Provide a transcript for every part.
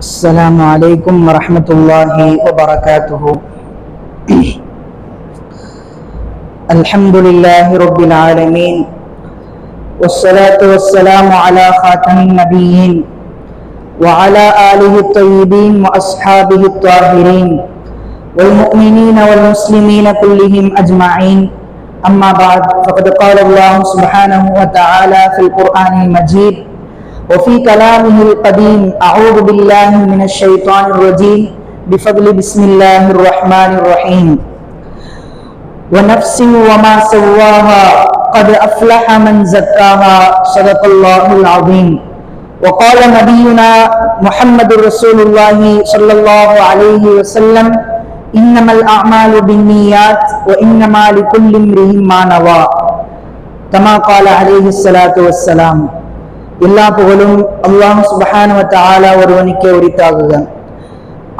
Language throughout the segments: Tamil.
السلام عليكم ورحمة الله وبركاته. الحمد لله رب العالمين، والصلاة والسلام على خاتم النبيين وعلى آله الطيبين وأصحابه الطاهرين والمؤمنين والمسلمين كلهم أجمعين. أما بعد، فقد قال الله سبحانه وتعالى في القرآن المجيد وفي كلامه القديم: أعوذ بالله من الشيطان الرجيم بفضل بسم الله الرحمن الرحيم. ونفس وما سواها قد أفلح من زكاها صدق الله العظيم. وقال نبينا محمد رسول الله صلى الله عليه وسلم: إنما الأعمال بالنيات وإنما لكل امرئ ما نوى كما قال عليه الصلاة والسلام. எல்லா புகழும் அல்லாஹ் சுப்ஹானஹு வ தஆலா ஒருவனுக்கே உரித்தாகுக.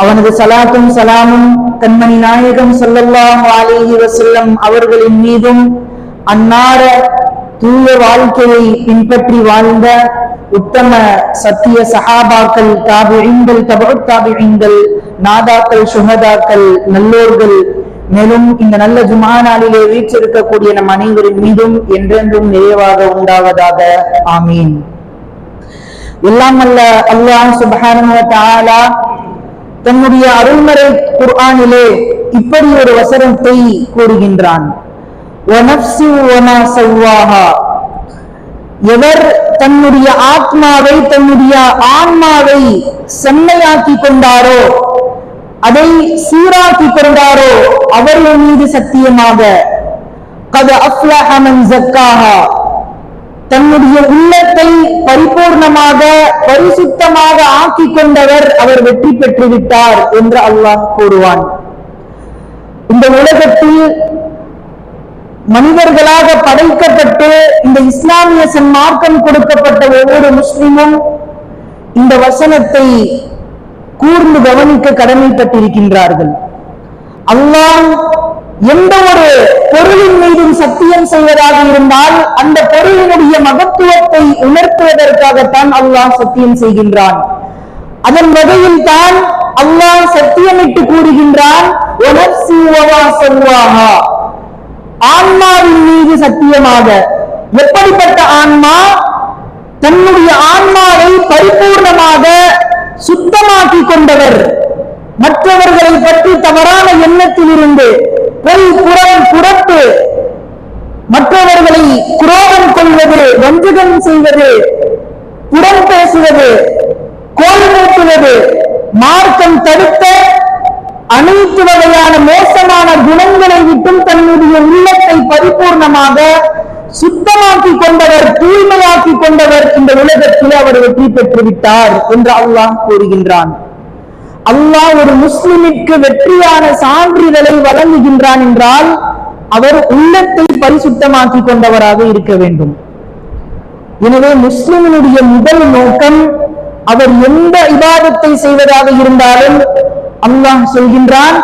அவனது சலாத்தும் சலாமும் கண்மணி நாயகம் ஸல்லல்லாஹு அலைஹி வஸல்லம் அவர்களின் மீதும், அன்னார தூய வாழ்க்கையை பின்பற்றி வாழ்ந்த உத்தம சத்திய சஹாபாக்கள், தாபிஈன்கள், தபுத் தாபிஈன்கள், நாதாக்கள், சுஹதாக்கள், நல்லோர்கள், மேலும் இந்த நல்ல ஜுமா நாளிலே வீற்றிருக்கக்கூடிய நம் அனைவரின் மீதும் என்றென்றும் நிறைவாக உண்டாவதாக. ஆமீன். எல்லாம் அல்ல அல்லாஹ் சுப்ஹானஹு வ தஆலா தன்னுடைய அருள்மறை குர்ஆனிலே இப்படி ஒரு வசனத்தை கூறுகின்றான்: வனஃப்ஸி வமா ஸவ்வாஹா. எவர் தன்னுடைய ஆத்மாவை, தன்னுடைய ஆன்மாவை செம்மையாக்கி கொண்டாரோ, அதை சீராக்கி கொண்டாரோ, அவர்கள் மீது சத்தியமாக கத் அஃப்லஹ மன் ஸக்காஹா, தன்னுடைய உள்ளத்தை பரிபூர்ணமாக பரிசுத்தமாக ஆக்கி கொண்டவர் அவர் வெற்றி பெற்று விட்டார் என்று அல்லாஹ் கூறுவான். இந்த உலகத்தில் மனிதர்களாக படைக்கப்பட்டு இந்த இஸ்லாமிய சன்மார்க்கம் கொடுக்கப்பட்ட ஒவ்வொரு முஸ்லிமும் இந்த வசனத்தை கூர்ந்து கவனிக்க கடமைப்பட்டிருக்கின்றார்கள். அல்லாஹ் எந்த ஒரு பொருளின் மீதும் சத்தியம் செய்வதாக இருந்தால் அந்த பொருளினுடைய மகத்துவத்தை உணர்த்துவதற்காகத்தான் அல்லாஹ் சத்தியம் செய்கின்றான். அதன் வகையில் தான் அல்லாஹ் சத்தியமிட்டு கூறுகின்றான்: ஆன்மாவின் மீது சத்தியமாக. எப்படிப்பட்ட ஆன்மா? தன்னுடைய ஆன்மாவை பரிபூர்ணமாக சுத்தமாக்கி கொண்டவர், மற்றவர்களை பற்றி தவறான எண்ணத்தில் இருந்து பொய் புறப்பு, மற்றவர்களை குரோதம் கொள்வது, வஞ்சகம் செய்வது, புறம் பேசுவது, கோல் மூட்டுவது, மார்க்கம் தடுத்த அனைத்து வகையான மோசமான குணங்களை விட்டும் தன்னுடைய உள்ளத்தை பரிபூர்ணமாக சுத்தமாக்கி கொண்டவர், தூய்மையாக்கி கொண்டவர். இந்த உலகத்தில் அவர் வெற்றி பெற்று விட்டார் என்று அல்லாஹ் கூறுகின்றான். அல்லாஹ் ஒரு முஸ்லிமிற்கு வெற்றியான சான்றிதழை வழங்குகின்றான் என்றால் அவர் உள்ளத்தை பரிசுத்தமாக்கி கொண்டவராக இருக்க வேண்டும். எனவே முஸ்லிமினுடைய முதல் நோக்கம், அவர் எந்த இபாதத்தை செய்வதாக இருந்தாலும் அல்லாஹ் சொல்கின்றான்: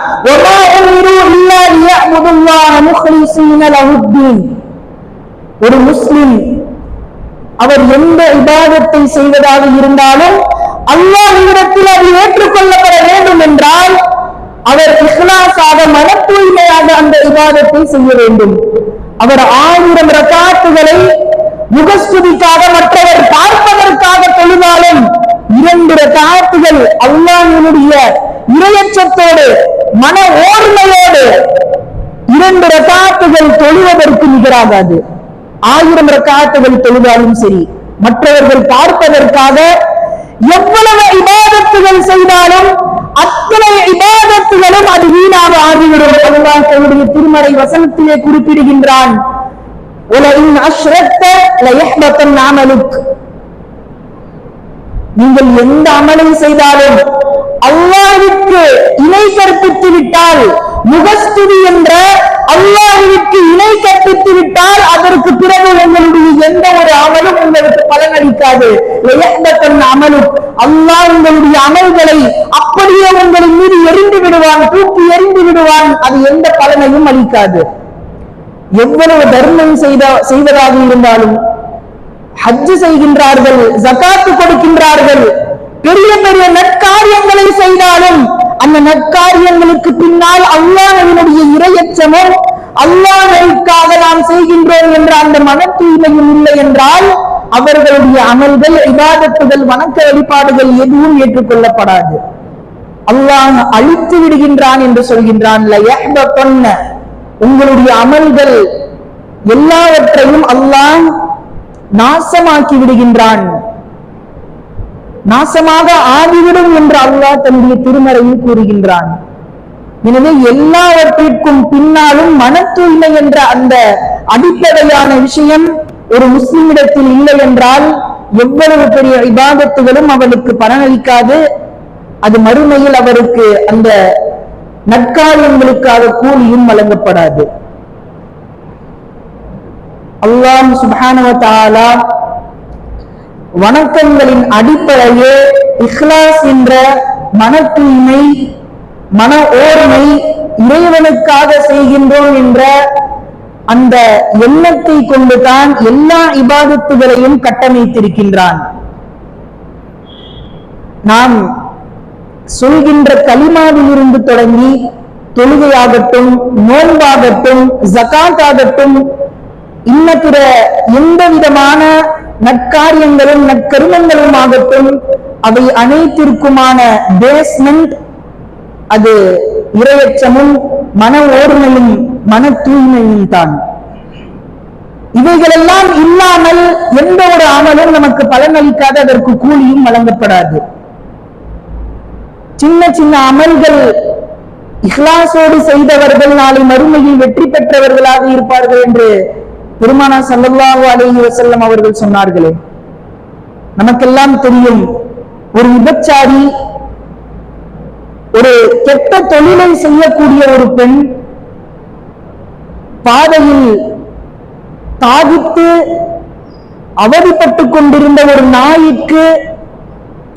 ஒரு முஸ்லிம் அவர் எந்த இபாதத்தை செய்வதாக இருந்தாலும் அல்லாஹ்விடத்தில் அது ஏற்றுக்கொள்ளப்பட வேண்டும் என்றால் அவர் இஹ்லாஸாக, மன தூய்மையாக அந்த இபாதத்தை செய்ய வேண்டும். அவர் 1000 ரக்காத்துகளை முகஸ்துதிக்காக, மற்றவர் பார்ப்பதற்காக தொழுதாலும் 2 ரக்காத்துகள் அல்லாஹ்வினுடைய இறையச்சத்தோடு, மன ஓர்மையோடு 2 ரக்காத்துகள் தொழுவதற்கு நிகராகாது. 1000 ரக்காத்துகள் தொழுதாலும் சரி, மற்றவர்கள் பார்ப்பதற்காக எவ்வளவு இபாதத்துகள் செய்தாலும் அத்தனை இபாதத்துகளும் அது வீணாக ஆகிவிடும். அல்லாஹ் தன்னுடைய திருமறை வசனத்திலே குறிப்பிடுகின்றான்: நீங்கள் எந்த அமலை செய்தாலும் அல்லாஹ்வுக்கு இணை கற்பித்து விட்டால், முகஸ்துதி என்ற அல்லாஹ்வுக்கு இணை கற்பித்து விட்டால் அதற்கு பிறகு உங்களுடைய எந்த ஒரு அமலும் உங்களுக்கு பலனளிக்காது. அல்லாஹ் உங்களுடைய அமல்களை அப்படியே உங்களின் மீது எரிந்து விடுவான், தூக்கி எரிந்து விடுவான். அது எந்த பலனையும் அளிக்காது. எவ்வளவு தர்மம் செய்வதாக இருந்தாலும், ஹஜ் செய்கின்றார்கள், ஜகாத்து கொடுக்கின்றார்கள், பெரிய பெரிய நற்காரிய நற்காரியங்களை செய்தாலும் அந்த நற்காரியங்களுக்கு பின்னால் அல்லாஹ்வினுடைய இறையச்சமும் அல்லாஹ்வுக்காக நாம் செய்கின்றோம் என்ற அந்த மன தூய்மையும் இல்லை என்றால் அவர்களுடைய அமல்கள், இபாதத்துகள், வணக்க வழிபாடுகள் எதுவும் ஏற்றுக்கொள்ளப்படாது. அல்லாஹ் அழித்து விடுகின்றான் என்று சொல்கின்றான். உங்களுடைய அமல்கள் எல்லாவற்றையும் அல்லாஹ் நாசமாக்கி விடுகின்றான், நாசமாக ஆகிவிடும் என்று அல்லாஹ் தன்னுடைய திருமறையில் கூறுகின்றான். எனவே எல்லாவற்றிற்கும் பின்னாலும் மன தூய்மை என்ற அந்த அடிப்படையான விஷயம் ஒரு முஸ்லிமிடத்தில் இல்லை என்றால் எவ்வளவு பெரிய இபாதத்துகளும் அவனுக்கு பலனளிக்காது. அது மறுமையில் அவருக்கு அந்த நற்காரியங்களுக்காக கூலியும் வழங்கப்படாது. அல்லாஹ் சுப்ஹானஹு வ தஆலா வணக்கங்களின் அடிப்படையே இஹ்லாஸ் என்ற மன தூய்மை, மன ஓர்மை, இறைவனுக்காக செய்கின்றோம் என்ற அந்த எண்ணத்தை கொண்டுதான் எல்லா இபாதத்துகளையும் கட்டமைத்திருக்கின்றான். நாம் சொல்கின்ற கலிமாவில் இருந்து தொடங்கி தொழுகையாகட்டும், நோன்பாகட்டும், ஜகாத் ஆகட்டும், இன்ன பிற எந்த விதமான நற்காரியங்களும் நற்கருமங்களும் ஆகட்டும், அவை அனைத்திற்குமான பேஸ்மெண்ட் அது இறையச்சமும் மன ஓர்மையும் மன தூய்மையும் தான். இவைகளெல்லாம் இல்லாமல் எந்த ஒரு அமலும் நமக்கு பலனளிக்காது, அதற்கு கூலியும் வழங்கப்படாது. சின்ன சின்ன அமல்கள் இஹ்லாஸோடு செய்தவர்கள் நாளை மறுமையில் வெற்றி பெற்றவர்களாக இருப்பார்கள் என்று பெருமானார் ஸல்லல்லாஹு அலைஹி வஸல்லம் அவர்கள் சொன்னார்களே. நமக்கெல்லாம் தெரியும், ஒரு விபச்சாரி, ஒரு கெட்ட தொழிலை செய்யக்கூடிய ஒரு பெண் பாதையில் தாகித்து அவதிப்பட்டுக் கொண்டிருந்த ஒரு நாய்க்கு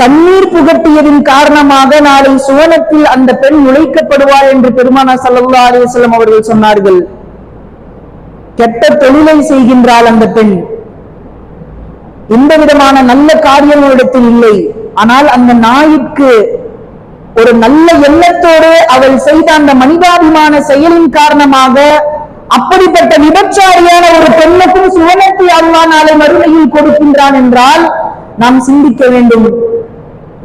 தண்ணீர் புகட்டியதின் காரணமாக நாளை சுவனத்தில் அந்த பெண் நுழைக்கப்படுவார் என்று பெருமானார் ஸல்லல்லாஹு அலைஹி வஸல்லம் அவர்கள் சொன்னார்கள். கெட்ட தொழிலை செய்கின்றாள் அந்த பெண், எந்த விதமான நல்ல காரியம் இடத்தில் இல்லை. ஆனால் அந்த நாய்க்கு ஒரு நல்ல எண்ணத்தோடு அவள் செய்த அந்த மனிதாபிமான செயலின் காரணமாக அப்படிப்பட்ட விபச்சாரியான ஒரு பெண்ணுக்கும் சுவனத்தை அல்லாஹ் நாளை மறுமையில் கொடுக்கின்றான் என்றால் நாம் சிந்திக்க வேண்டும்.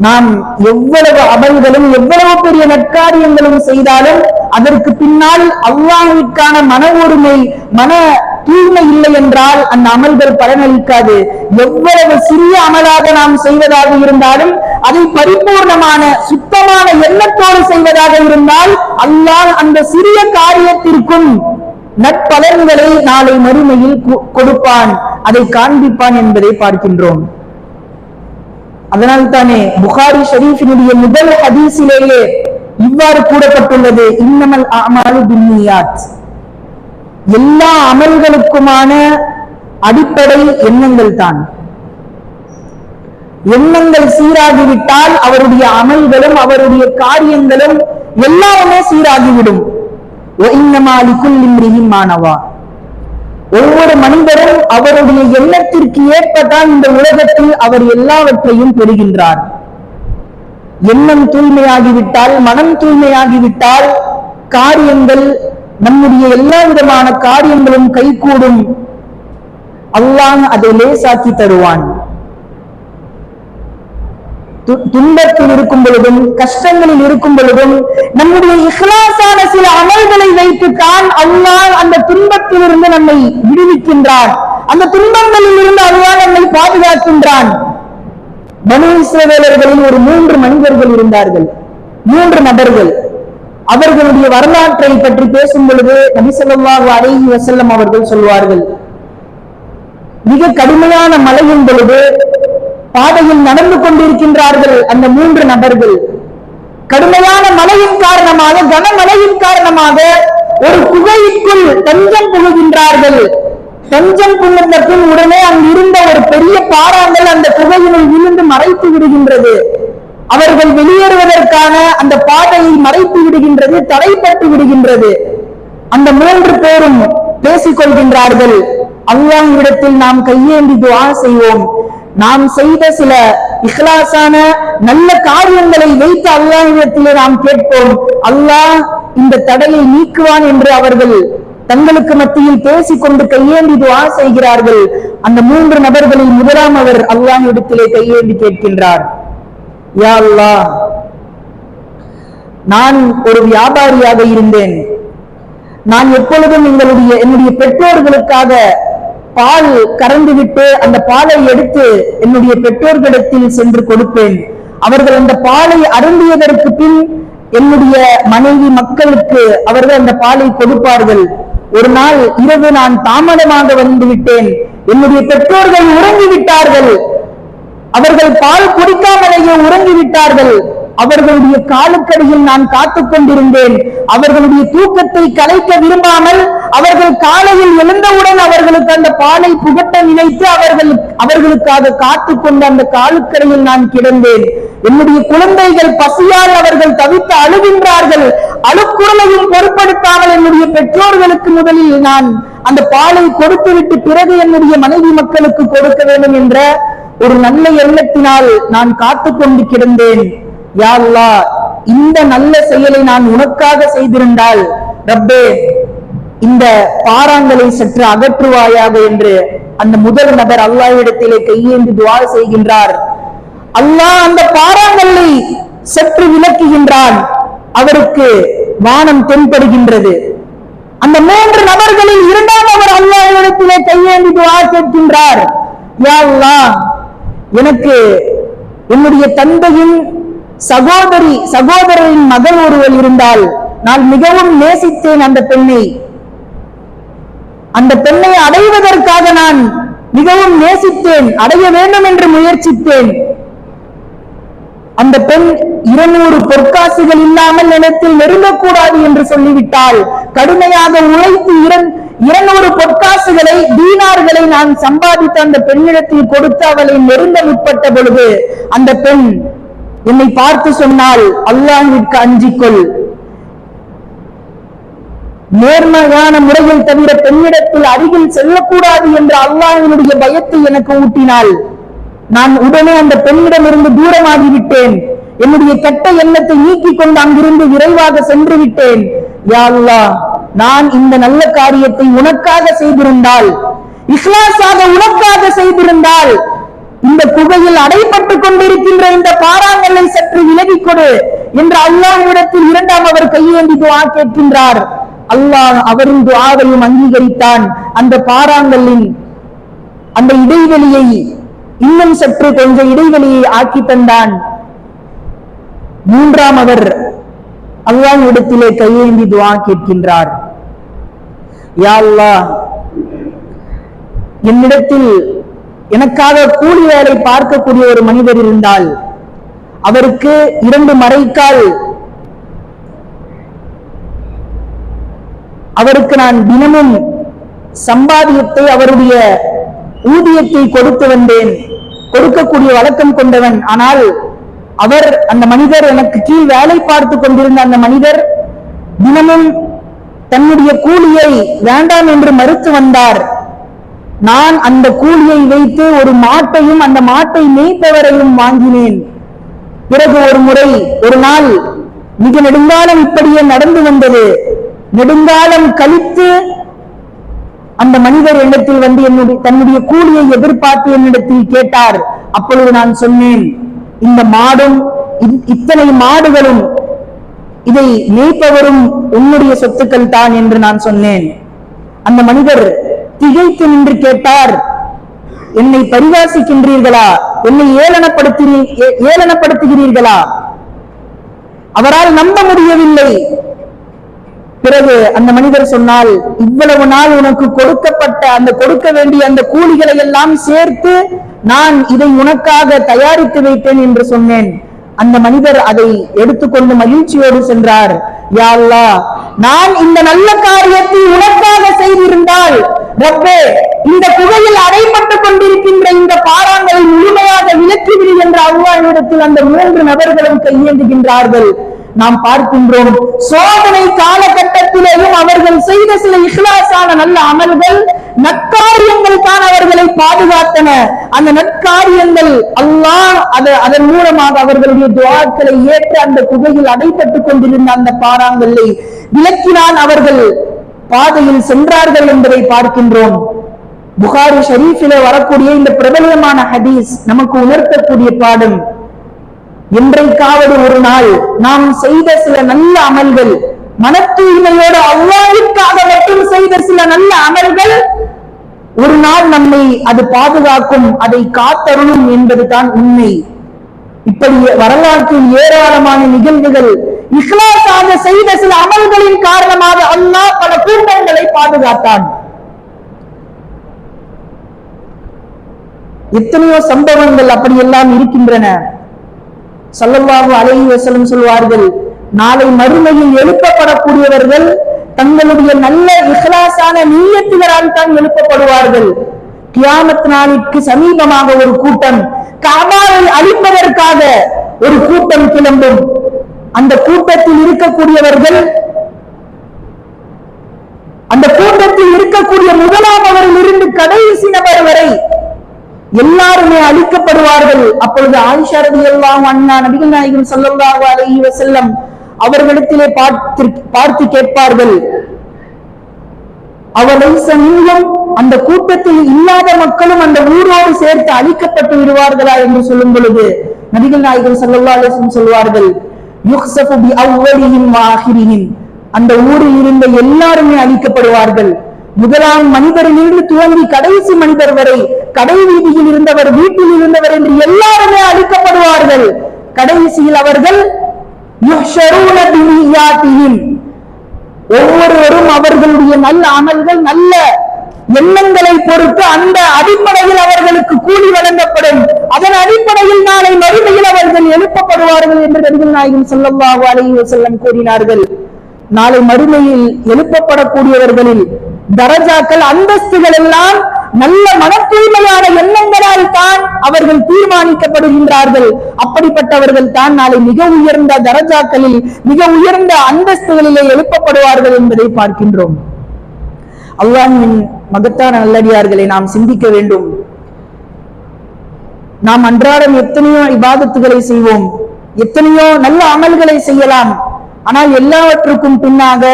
நாம் எவ்வளவு அமல்களும் எவ்வளவு பெரிய நற்காரியங்களும் செய்தாலும் அதற்கு பின்னால் அல்லாஹ்விற்கான மன ஒருமை, மன தூய்மை இல்லை என்றால் அந்த அமல்கள் பலனளிக்காது. எவ்வளவு சிறிய அமலாக நாம் செய்வதாக இருந்தாலும் அதை பரிபூர்ணமான சுத்தமான எண்ணத்தோடு செய்வதாக இருந்தால் அல்லாஹ் அந்த சிறிய காரியத்திற்கும் நற்பலன்களை நாளை மறுமையில் கொடுப்பான், அதை காண்பிப்பான் என்பதை பார்க்கின்றோம். அதனால் தானே புகாரி ஷரீஃபினுடைய முதல் ஹதீஸிலேயே இவ்வாறு கூறப்பட்டுள்ளது, இன்னமல் அஅமாலு பின்னியாத். எல்லா அமல்களுக்குமான அடிப்படை எண்ணங்கள் தான். எண்ணங்கள் சீராகிவிட்டால் அவருடைய அமல்களும் அவருடைய காரியங்களும் எல்லாமே சீராகிவிடும். ஒவ்வொரு மனிதரும் அவருடைய எண்ணத்திற்கு ஏற்பதான் இந்த உலகத்தில் அவர் எல்லாவற்றையும் பெறுகின்றார். எண்ணம் தூய்மையாகிவிட்டால், மனம் தூய்மையாகிவிட்டால் காரியங்கள், நம்முடைய எல்லா விதமான காரியங்களும் கைகூடும். அல்லாஹ் அதை லேசாக்கி தருவான். துன்பத்தில் இருக்கும் பொழுதும் கஷ்டங்களில் இருக்கும் பொழுதும் நம்முடைய இஹ்லாஸான சில அமல்களை வைத்துத்தான் அல்லாஹ் அந்த துன்பத்தில் இருந்து நம்மை விடுவிக்கின்றான். அந்த துன்பங்களில் இருந்து அல்லாஹ் நம்மை பாதுகாக்கின்றான். பனு இஸ்ரவேலர்களில் ஒரு 3 மனிதர்கள் இருந்தார்கள், 3 நபர்கள். அவர்களுடைய வரலாற்றை பற்றி பேசும் பொழுது நபி ஸல்லல்லாஹு அலைஹி வஸல்லம் அவர்கள் சொல்வார்கள், மிக கடுமையான மழையின் பொழுது பாதையில் நடந்து கொண்டிருக்கின்றார்கள் அந்த 3 நபர்கள். கடுமையான மழையின் காரணமாக, கனமழையின் காரணமாக ஒரு குகைக்குள் தஞ்சம் புகுகின்றார்கள். தஞ்சம் புகுந்த பின் உடனே அங்கு இருந்த ஒரு பெரிய பாறாங்கல் அந்த குகையினுள் விழுந்து மறைத்து விடுகின்றது. அவர்கள் வெளியேறுவதற்கான அந்த பாதையை மறைத்து விடுகின்றது, தடைப்பட்டு விடுகின்றது. அந்த 3 பேரும் பேசிக் கொள்கின்றார்கள், அல்லாஹ்விடத்தில் நாம் கையேந்தி துஆ செய்வோம். நாம் செய்த சில இஹ்லாஸான நல்ல காரியங்களை வைத்து அல்லாஹ்விடத்திலே நாம் கேட்போம். அல்லாஹ் இந்த தடையை நீக்குவான் என்று அவர்கள் தங்களுக்கு மத்தியில் பேசிக்கொண்டு கையேந்தி துஆ செய்கிறார்கள். அந்த 3 நபர்களில் முதலாம் அவர் அல்லாஹ்விடத்திலே கையேந்தி கேட்கின்றார், யா அல்லாஹ், நான் ஒரு வியாபாரியாக இருந்தேன். நான் எப்பொழுதும் என்னுடைய பெற்றோர்களுக்காக பால் கறந்துவிட்டு அந்த பாலை எடுத்து என்னுடைய பெற்றோர்களிடத்தில் சென்று கொடுப்பேன். அவர்கள் அந்த பாலை அருந்தியதற்கு பின் என்னுடைய மனைவி மக்களுக்கு அவர்கள் அந்த பாலை கொடுப்பார்கள். ஒரு நாள் இரவு நான் தாமதமாக வந்து விட்டேன். என்னுடைய பெற்றோர்கள் உறங்கிவிட்டார்கள். அவர்கள் பால் குடிக்காமலேயே உறங்கிவிட்டார்கள். அவர்களுடைய காலுக்கடியில் நான் காத்துக் கொண்டிருந்தேன். அவர்களுடைய தூக்கத்தை கலைக்க விரும்பாமல் அவர்கள் காலையில் எழுந்தவுடன் அவர்களுக்கு அந்த பாலை புகட்ட நினைத்து அவர்களுக்காக காத்துக் கொண்டு அந்த காலுக்கடியில் நான் கிடந்தேன். என்னுடைய குழந்தைகள் பசியால் அவர்கள் தவித்து அழுகின்றார்கள். அழுக்குறலையும் பொருட்படுத்தாமல் என்னுடைய பெற்றோர்களுக்கு முதலில் நான் அந்த பாலை கொடுத்துவிட்டு பிறகு என்னுடைய மனைவி மக்களுக்கு கொடுக்க வேண்டும் என்ற ஒரு நல்ல எண்ணத்தினால் நான் காத்துக் கொண்டு கிடந்தேன். யா அல்லாஹ், இந்த நல்ல செயலை நான் உனக்காக செய்திருந்தால் ரப்பே, இந்த பாறாங்களை சற்று அகற்றுவாயாக என்று அந்த முதல் நபர் அல்லாஹ்விடத்திலே கையேந்தி துஆ செய்கின்றார். அல்லாஹ் அந்த பாறாங்களை சற்று விலக்குகின்றான். அவருக்கு வானம் தென்படுகின்றது. அந்த 3 நபர்களில் இரண்டாம் நபர் அல்லாஹ்விடத்திலே கையேந்தி துஆ கேட்கின்றார், யா அல்லாஹ், எனக்கு என்னுடைய தந்தையின் சகோதரின் மகன் ஒருவர் இருந்தால் நான் மிகவும் நேசித்தேன். அந்த பெண்ணை அடைவதற்காக நான் மிகவும் நேசித்தேன், அடைய வேண்டும் என்று முயற்சித்தேன். அந்த பெண் 200 பொற்காசுகள் இல்லாமல் நிலத்தில் நெருங்கக்கூடாது என்று சொல்லிவிட்டால் கடுமையாக உழைத்து 200 பொற்காசுகளை தீனார்களை நான் சம்பாதித்து அந்த பெண்ணிடத்தில் கொடுத்து அவளை நெருங்க முற்பட்ட பொழுது அந்த பெண் என்னை பார்த்து சொன்னால், அல்லாஹ்விற்கு அஞ்சிக்கொள், நேர்மையான முறையில் தவிர பெண்ணிடத்தில் அருகில் செல்லக்கூடாது என்ற அல்லாஹ்வினுடைய பயத்தை எனக்கு ஊட்டினாள். நான் உடனே அந்த பெண்ணிடமிருந்து தூரமாகிவிட்டேன். என்னுடைய கெட்ட எண்ணத்தை நீக்கிக் கொண்டு அங்கிருந்து விரைவாக சென்று விட்டேன். யா அல்லாஹ், நான் இந்த நல்ல காரியத்தை உனக்காக செய்திருந்தால், இக்லாஸாக உனக்காக செய்திருந்தால், இந்த குகையில் அடைப்பட்டுக் கொண்டிருக்கின்ற இந்த பாறாங்கல்லை சற்று விலகிக் கொடு என்று அல்லாஹ்விடத்தில் இரண்டாம் அவர் கையேந்தி துஆ கேட்கின்றார். அல்லாஹ் அவரின் துஆவையும் அங்கீகரித்தான். அந்த பாறாங்கல்லின் அந்த இடைவெளியை இன்னும் சற்று கொஞ்சம் இடைவெளியை ஆக்கி தந்தான். மூன்றாம் அவர் அல்லாஹ்விடத்திலே கையேந்தி துஆ கேட்கின்றார், யா அல்லாஹ், என்னிடத்தில் எனக்காக கூலி வேலை பார்க்கக்கூடிய ஒரு மனிதர் இருந்தால் அவருக்கு 2 மரைக்கால் அவருக்கு நான் தினமும் சம்பாதியத்தை அவருடைய ஊதியத்தை கொடுத்து வந்தேன், கொடுக்கக்கூடிய வழக்கம் கொண்டவன். ஆனால் அந்த மனிதர் எனக்கு கீழ் வேலை பார்த்து கொண்டிருந்த அந்த மனிதர் தினமும் தன்னுடைய கூலியை வேண்டாம் என்று மறுத்து வந்தார். நான் அந்த கூலியை வைத்து ஒரு மாட்டையும் அந்த மாட்டை மேய்ப்பவரையும் வாங்கினேன். பிறகு ஒரு நாள் மிக நெடுங்காலம் இப்படியே நடந்து வந்தது. நெடுங்காலம் கழித்து அந்த மனிதர் என்னிடத்தில் வந்து தன்னுடைய கூலியை எதிர்பார்த்து என்னிடத்தில் கேட்டார். அப்பொழுது நான் சொன்னேன், இந்த மாடும் இத்தனை மாடுகளும் இதை மேய்ப்பவரும் உன்னுடைய சொத்துக்கள் தான் என்று நான் சொன்னேன். அந்த மனிதர் திகைத்து நின்று கேட்டார், என்னை பரிகாசிக்கின்றீர்களா, என்னை ஏளனப்படுத்துகிறீர்களா? அவரால் நம்ப முடியவில்லை. பிறகு அந்த மனிதர் சொன்னால், இவ்வளவு நாள் உனக்கு கொடுக்க வேண்டிய அந்த கூலிகளை எல்லாம் சேர்த்து நான் இதை உனக்காக தயாரித்து வைத்தேன் என்று சொன்னேன். அந்த மனிதர் அதை எடுத்துக்கொண்டு மகிழ்ச்சியோடு சென்றார். யா அல்லாஹ், நான் இந்த நல்ல காரியத்தை உனக்காக செய்திருந்தால் ரப்பே, இந்த குகையில் அடைப்பட்டுக் கொண்டிருக்கின்ற இந்த பாறாங்களை முழுமையாக விலக்கிவிடு என்று அல்லாஹ்விடத்தில் அந்த 3 நபர்களும் கையேந்துகின்றார்கள். நாம் பார்க்கின்றோம். சோதனை காலகட்டத்திலேயும் அவர்கள் செய்த சில இஹ்லாஸான நல்ல அமல்கள், நற்காரியங்கள் தான் அவர்களை பாதுகாத்தன. அந்த நற்காரியங்கள் அல்லாஹ் அதன் மூலமாக அவர்களுடைய துஆக்களை ஏற்று அந்த குகையில் அடைபட்டுக் கொண்டிருந்த அந்த பாறாங்கல்லை விலக்கினால் அவர்கள் பாதையில் சென்றார்கள் என்பதை பார்க்கின்றோம். புகாரி ஷரீஃபிலே வரக்கூடிய இந்த பிரபலமான ஹதீஸ் நமக்கு உணர்த்தக்கூடிய பாடம், என்றைக்காவது ஒரு நாள் நாம் செய்த சில நல்ல அமல்கள், மன தூய்மையோடு அல்லாஹ்வுக்காக மட்டும் செய்த சில நல்ல அமல்கள் ஒரு நாள் நம்மை அது பாதுகாக்கும், அதை காத்தருளும் என்பதுதான் உண்மை. இப்படி வரலாற்றில் ஏராளமான நிகழ்வுகள், இஹ்லாஸாக செய்த சில அமல்களின் காரணமாக அல்லாஹ் பல கூட்டங்களை பாதுகாத்தான். எத்தனையோ சம்பவங்கள் அப்படியெல்லாம் இருக்கின்றன. ஸல்லல்லாஹு அலைஹி வஸல்லம் சொல்வார்கள், நாளை மறுமையில் எழுப்பப்படக்கூடியவர்கள் தங்களுடைய நல்ல இஹ்லாஸான நிய்யத்துகளால் தான் எழுப்பப்படுவார்கள். கியாமத் நாளுக்கு சமீபமாக ஒரு கூட்டம், கஅபாவை அழிப்பதற்காக ஒரு கூட்டம் கிளம்பும். அந்த கூட்டத்தில் இருக்கக்கூடியவர்கள், அந்த கூட்டத்தில் இருக்கக்கூடிய முதலாம் அவரில் இருந்து கடைசி நபர் வரை எல்லாருமே அழிக்கப்படுவார்கள். அப்பொழுது ஆயிஷா ரலியல்லாஹு அன்ஹா நபிகள் நாயகம் ஸல்லல்லாஹு அலைஹி வஸல்லம் அவர்களிடத்திலே பார்த்து கேட்பார்கள், அவலைஸ மின்ஹும், அந்த கூட்டத்தில் இல்லாத மக்களும் அந்த ஊரோடு சேர்த்து அழிக்கப்பட்டு விடுவார்களா என்று சொல்லும் பொழுது நபிகள் நாயகம் ஸல்லல்லாஹு அலைஹி வஸல்லம் சொல்வார்கள், யுக்ஸஃபு பி அவ்வலிஹிம் வ ஆகிரிஹிம், அந்த ஊரில் இருந்த எல்லாருமே அழிக்கப்படுவார்கள். முதலாம் மனிதரிலிருந்து துவங்கி கடைசி மனிதர் வரை, கடை வீதியில் இருந்தவர், வீட்டில் இருந்தவர் என்று எல்லாருமே அழிக்கப்படுவார்கள். கடைசியில் அவர்கள் யுஹ்ஷரூன பினியாத்திஹிம், ஒவ்வொருவரும் அவர்களுடைய நல்ல அமல்கள், நல்ல எண்ணங்களை பொறுத்து அந்த அடிப்படையில் அவர்களுக்கு கூலி வழங்கப்படும். அதன் அடிப்படையில் நாளை மறுமையில் அவர்கள் எழுப்பப்படுவார்கள் என்று நபிகள் நாயகம் ஸல்லல்லாஹு அலைஹி வஸல்லம் கூறினார்கள். நாளை மறுமையில் எழுப்பப்படக்கூடியவர்களில் தரஜாக்கள், அந்தஸ்துகள் எல்லாம் நல்ல மன தூய்மையான எண்ணங்களால் தான் அவர்கள் தீர்மானிக்கப்படுகின்றார்கள். அப்படிப்பட்டவர்கள் தான் நாளை மிக உயர்ந்த தரஜாக்களில், மிக உயர்ந்த அந்தஸ்துகளிலே எழுப்பப்படுவார்கள் என்பதை பார்க்கின்றோம். அல்லாஹ்வின் மகத்தான நல்லடியார்களை நாம் சிந்திக்க வேண்டும். நாம் அன்றாடம் எத்தனையோ இபாதத்துகளை செய்வோம், எத்தனையோ நல்ல அமல்களை செய்யலாம். ஆனால் எல்லாவற்றுக்கும் பின்னாக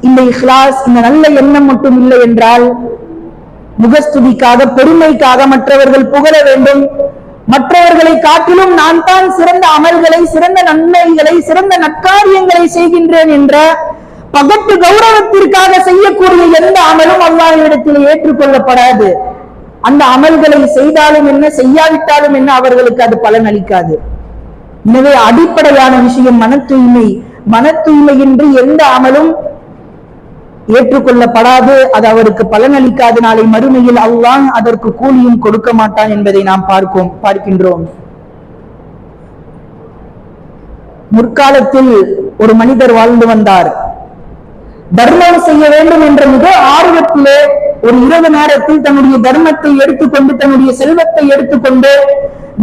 இந்த இஹ்லாஸ், இந்த நல்ல எண்ணம் மட்டும் இல்லை என்றால், முகஸ்துதிக்காக, பெருமைக்காக, மற்றவர்கள் புகழ வேண்டும், மற்றவர்களை காட்டிலும் நான் தான் சிறந்த அமல்களை, சிறந்த நன்மைகளை, சிறந்த நற்காரியங்களை செய்கின்றேன் என்ற பகட்டு கௌரவத்திற்காக செய்யக்கூடிய எந்த அமலும் அல்லாஹ்விடத்தில் ஏற்றுக்கொள்ளப்படாது. அந்த அமல்களை செய்தாலும் என்ன, செய்யாவிட்டாலும் என்ன, அவர்களுக்கு அது பலன் அளிக்காது. எனவே அடிப்படையான விஷயம் மன தூய்மை. மன தூய்மையின்றி எந்த அமலும் ஏற்றுக்கொள்ளப்படாது, அது அவருக்கு பலன் அளிக்காது. நாளை மறுமையில் அல்லாஹ் அதற்கு கூலியும் கொடுக்க மாட்டான் என்பதை நாம் பார்க்கின்றோம். முற்காலத்தில் ஒரு மனிதர் வாழ்ந்து வந்தார். தர்மம் செய்ய வேண்டும் என்ற மிக ஆர்வத்திலே ஒரு இரவு நேரத்தில் தன்னுடைய தர்மத்தை எடுத்துக்கொண்டு, தன்னுடைய செல்வத்தை எடுத்துக்கொண்டு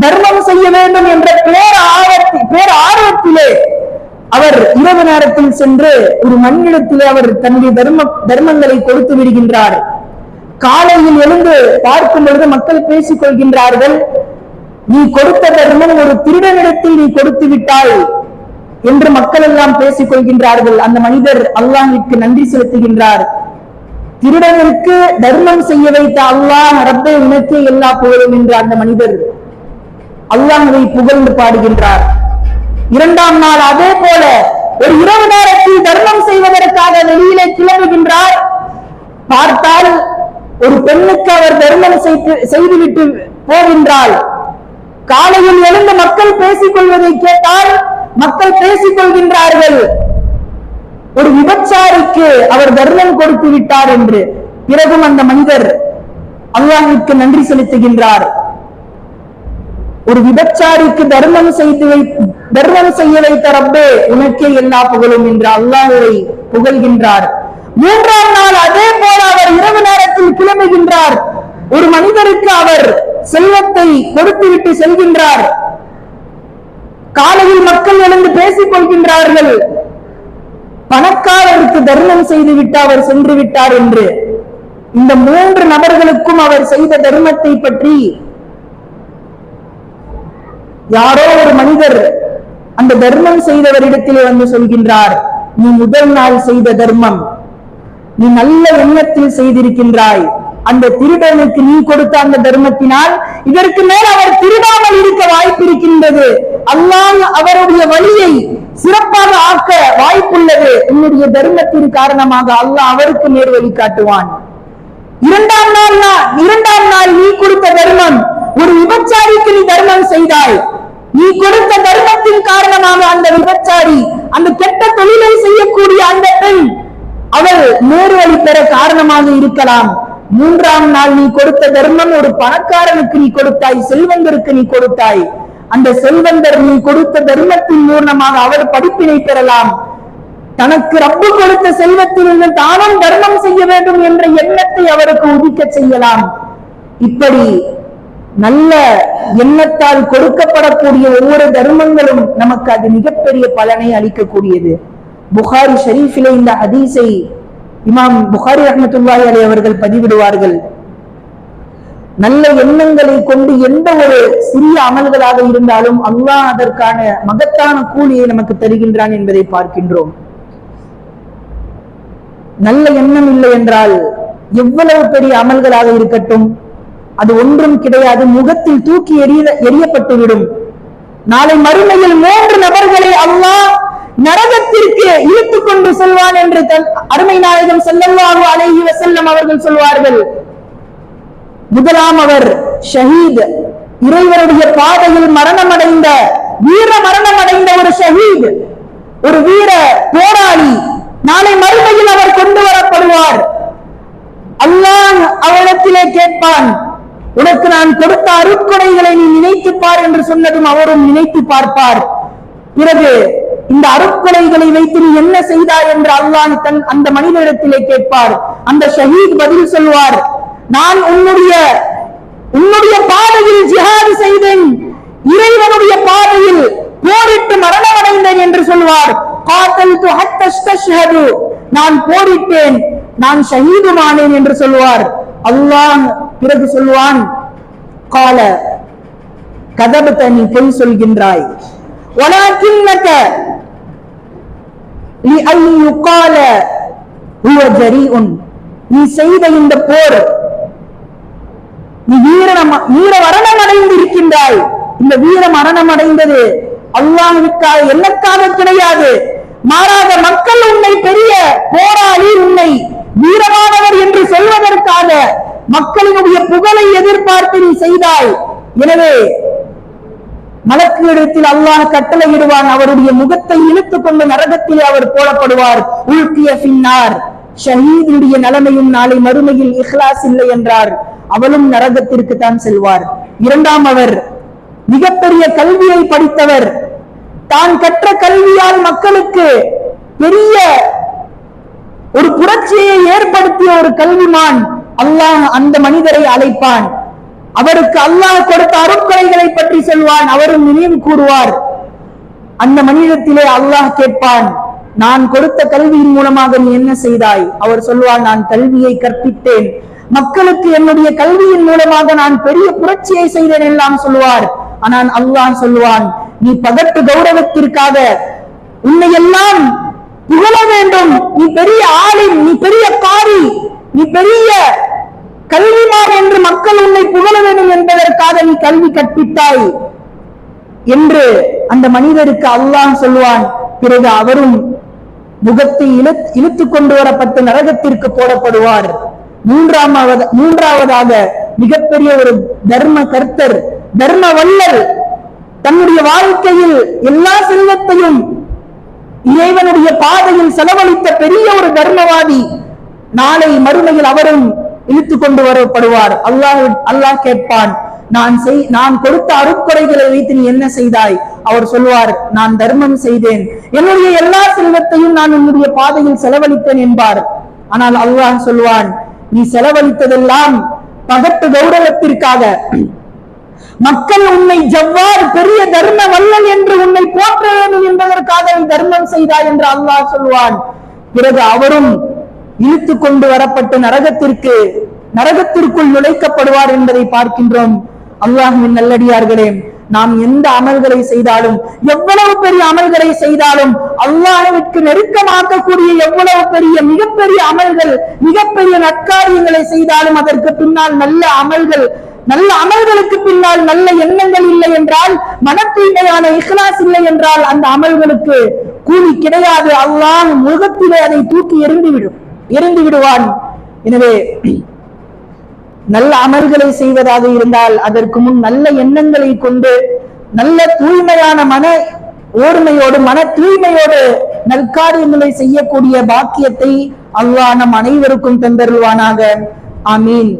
தர்மம் செய்ய வேண்டும் என்ற பேரார்வத்திலே அவர் இரவு நேரத்தில் சென்று ஒரு மண்ணிடத்திலே அவர் தன்னுடைய தர்மங்களை கொடுத்து விடுகின்றார். காலையில் எழுந்து பார்க்கும் பொழுது மக்கள் பேசிக் கொள்கின்றார்கள், நீ கொடுத்த தர்மம் ஒரு திருடனிடத்தில் நீ கொடுத்து விட்டாய் என்று மக்கள் எல்லாம் பேசிக் கொள்கின்றார்கள். அந்த மனிதர் அல்லாஹ்விற்கு நன்றி செலுத்துகின்றார். திருடனுக்கு தர்மம் செய்ய வைத்த அல்லாஹ், ரப்பே உனக்கே எல்லா புகழும் என்று அந்த மனிதர் அல்லாஹ்வை புகழ்ந்து பாடுகின்றார். இரண்டாம் நாள் அதே போல ஒரு இரவு நேரத்தில் தர்மம் செய்வதற்காக வெளியிலே கிளம்புகின்றார். பார்த்தால் ஒரு பெண்ணுக்கு அவர் தர்மம் செய்துவிட்டு போகின்றார். காலையில் எழுந்து மக்கள் பேசிக் கொள்வதை கேட்டால் மக்கள் பேசிக் கொள்கின்றார்கள், ஒரு விபச்சாரிக்கு அவர் தர்மம் கொடுத்து விட்டார் என்று. பிறகும் அந்த மனிதர் அல்லாஹ்விற்கு நன்றி செலுத்துகின்றார். ஒரு விபச்சாரிக்கு தர்மம் செய்ய வைத்த ரப்பே உனக்கே எல்லா புகழும் என்று அல்லாஹ்வை புகழ்கின்றார். மூன்றாம் நாள் அதே போல அவர் இரவு நேரத்தில் கிளம்புகின்றார். ஒரு மனிதருக்கு அவர் செல்வத்தை கொடுத்துவிட்டு செல்கின்றார். காலையில் மக்கள் எழுந்து பேசிக் கொள்கின்றார்கள், பணக்காரருக்கு தர்மம் செய்து விட்டு அவர் சென்று விட்டார் என்று. இந்த 3 நபர்களுக்கும் அவர் செய்த தர்மத்தை பற்றி யாரோ ஒரு மனிதர் அந்த தர்மம் செய்தவரிடத்திலே வந்து சொல்கின்றார், நீ முதல் நாள் செய்த தர்மம் நீ நல்ல எண்ணத்தில் செய்திருக்கின்றாய், அந்த திருடனுக்கு நீ கொடுத்த அந்த தர்மத்தினால் இதற்கு மேல் அவர் திருடாமல் இருக்க வாய்ப்பிருக்கின்றது, அல்லாஹ் அவருடைய வழியை சிறப்பாக ஆக்க வாய்ப்புள்ளது, உன்னுடைய தர்மத்தின் காரணமாக அல்லாஹ் அவருக்கு நேர் வழி காட்டுவான். இரண்டாம் நாள் நீ கொடுத்த தர்மம், ஒரு விபச்சாரிக்கு நீ தர்மம் செய்தாய், நீ கொடுத்த தர்மத்தின் காரணமாக அந்த விபச்சாரி, அந்த கெட்ட தொழிலை செய்யக்கூடிய அந்த பெண், அவள் நேர் வழி பெற காரணமாக இருக்கலாம். மூன்றாம் நாள் நீ கொடுத்த தர்மம் ஒரு பணக்காரனுக்கு நீ கொடுத்தாய், செல்வந்தருக்கு நீ கொடுத்தாய், அந்த செல்வந்தர் நீ கொடுத்த தர்மத்தின் மூலமாக அவர் படிப்பினை பெறலாம், தனக்கு ரப்பு கொடுத்த செல்வத்திலிருந்து தானும் தர்மம் செய்ய வேண்டும் என்ற எண்ணத்தை அவருக்கு உதிக்க செய்யலாம். இப்படி நல்ல எண்ணத்தால் கொடுக்கப்படக்கூடிய ஒவ்வொரு தர்மங்களும் நமக்கு அது மிகப்பெரிய பலனை அளிக்கக்கூடியது. புகாரி ஷரீஃபிலே இந்த ஹதீஸை இமாம் புகாரி ரஹ்மத்துல்லாஹி அலைஹி அவர்கள் பதிவிடுவார்கள். நல்ல எண்ணங்களை கொண்டு எந்த ஒரு சிறிய அமல்களாக இருந்தாலும் அல்லாஹ் அதற்கான மகத்தான கூலியை நமக்கு தருகின்றான் என்பதை பார்க்கின்றோம். நல்ல எண்ணம் இல்லை என்றால் எவ்வளவு பெரிய அமல்களாக இருக்கட்டும் அது ஒன்றும் கிடையாது, முகத்தில் தூக்கி எறியப்பட்டுவிடும். நாளை மறுமையில் 3 நபர்களை அல்லாஹ் நரகத்திற்கு இழுத்துக் கொண்டு செல்வான் என்று அருமை நாயகம் ஸல்லல்லாஹு அலைஹி வஸல்லம் அவர்கள் சொல்வார்கள். முதலாம் அவர் ஷஹீத், இறைவனுடைய பாதையில் மரணமடைந்த வீர மரணமடைந்த ஒரு ஷஹீத், ஒரு வீர போராளி. நாளை மறுமையில் அவர் கொண்டு வரப்படுவார். அல்லாஹ் அவரிடத்திலே கேட்பான், உனக்கு நான் கொடுத்த அருட்கொடைகளை நீ நினைத்து பார் என்று சொன்னதும் அவரும் நினைத்து பார்ப்பார். பிறகு இந்த அருட்கொடைகளை வைத்து நீ என்ன செய்தாய் என்று அல்லாஹ் அந்த மனிதனிடத்திலே கேட்பார். அந்த ஷஹீத் பதில் சொல்வார், நான் உன்னுடைய பாதையில் ஜிஹாத் செய்தேன், இறைவனுடைய பாதையில் போரிட்டு மரணமடைந்தேன் என்று சொல்வார். காத்தல்து ஹத்தா அஸ்தஷ்ஹது, நான் போரிட்டேன், நான் ஷஹீதுமானேன் என்று சொல்வார். அல்லாஹ் பிறகு சொல்வான், கால கதபத, நீ பொய் சொல்கின்றாய், வலாக்கின்னக லிஅன் யுகால ஹுவ ஜரீஉன், நீ செய்த இந்த போர் நீ வீர மரணம் அடைந்து இருக்கின்றாய். இந்த வீர மரணம் அடைந்தது அல்லாஹ்வுக்காக எனக்காக கிடையாது, மாறாக மக்கள் உன்னை பெரிய போராளி, உன்னை வீரமானவர் என்று சொல்வதற்காக மக்களினுடைய புகழை எதிர்பார்த்து நீ செய்தாய். எனவே மலக்குகளிடத்தில் அல்லாஹ் கட்டளையிடுவான், அவருடைய முகத்தை இழுத்துக் கொண்டு நரகத்திலே அவர் போடப்படுவார். உல்கிய ஃபின்னார், ஷஹீதுடைய நிலைமையும் நாளை மறுமையில் இஹ்லாஸ் இல்லை என்றார், அவளும் நரகத்திற்கு தான் செல்வார். இரண்டாம் அவர் மிகப்பெரிய கல்வியை படித்தவர், தான் கற்ற கல்வியால் மக்களுக்கு பெரிய ஒரு புரட்சியை ஏற்படுத்திய ஒரு கல்விமான். அல்லாஹ் அந்த மனிதரை அழைப்பான், அவருக்கு அல்லாஹ் கொடுத்த அருட்கொடைகளை பற்றி சொல்வான், அவரும் நினைவு கூறுவார். அந்த மனிதத்திலே அல்லாஹ் கேட்பான், நான் கொடுத்த கல்வியின் மூலமாக நீ என்ன செய்தாய்? அவர் சொல்வான், நான் கல்வியை கற்பித்தேன், மக்களுக்கு என்னுடைய கல்வியின் மூலமாக நான் பெரிய புரட்சியை செய்தேன் எல்லாம் சொல்வார். ஆனால் அல்லாஹ் சொல்வான், நீ பகட்டு கௌரவத்திற்காக உன்னை எல்லாம் புகழ வேண்டும், நீ பெரிய ஆலிம், நீ பெரிய காரி, நீ பெரிய கல்விமான் என்று மக்கள் உன்னை புகழ வேண்டும் என்பதற்காக நீ கல்வி கற்பித்தாய் என்று அந்த மனிதருக்கு அல்லாஹ் சொல்வான். பிறகு அவரும் முகத்தை இழுத்துக் கொண்டு வரப்பட்டு நரகத்திற்கு போடப்படுவார். மூன்றாவதாக மிகப்பெரிய ஒரு தர்ம கர்த்தர், தர்ம வல்லல், தன்னுடைய வாழ்க்கையில் எல்லா செல்வத்தையும் இறைவனுடைய பாதையில் செலவழித்த பெரிய ஒரு தர்மவாதி, நாளை மறுமையில் அவரும் இழுத்துக் கொண்டு வரப்படுவார். அல்லாஹ் கேட்பான், நான் கொடுத்த அருட்கொடைகளை வைத்து நீ என்ன செய்தாய்? அவர் சொல்வார், நான் தர்மம் செய்தேன், என்னுடைய எல்லா செல்வத்தையும் நான் உன்னுடைய பாதையில் செலவழித்தேன் என்பார். ஆனால் அல்லாஹ் சொல்வான், நீ செலவழித்ததெல்லாம் பகட்டு கௌரவத்திற்காக, மக்கள் உன்னை ஜவ்வார் பெரிய தர்ம வல்லல் என்று உன்னை போற்ற வேண்டும் என்பதற்காக நீ தர்மம் செய்தாய் என்று அல்லாஹ் சொல்வான். பிறகு அவரும் இழுத்து கொண்டு வரப்பட்டு நரகத்திற்குள் நுழைக்கப்படுவார் என்பதை பார்க்கின்றோம். அல்லாஹ்வின் நல்லடியார்களே, நாம் எந்த அமல்களை செய்தாலும், எவ்வளவு பெரிய அமல்களை செய்தாலும், அல்லாஹ்விற்கு நெருக்கமாக்கக்கூடிய எவ்வளவு பெரிய மிகப்பெரிய அமல்கள், மிகப்பெரிய நற்காரியங்களை செய்தாலும் அதற்கு பின்னால் நல்ல அமல்களுக்கு பின்னால் நல்ல எண்ணங்கள் இல்லை என்றால், மன தூய்மையான இஹ்லாஸ் இல்லை என்றால் அந்த அமல்களுக்கு கூலி கிடையாது. அல்லாஹ் முகத்திலே அதை தூக்கி எறிந்து விடுவான். எனவே நல்ல அமல்களை செய்வதாக இருந்தால் அதற்கு முன் நல்ல எண்ணங்களை கொண்டு நல்ல தூய்மையான மன தூய்மையோடு நற்காரியங்களை செய்யக்கூடிய பாக்கியத்தை அல்லாஹ் நம் அனைவருக்கும் தந்தருள்வானாக. ஆமீன்.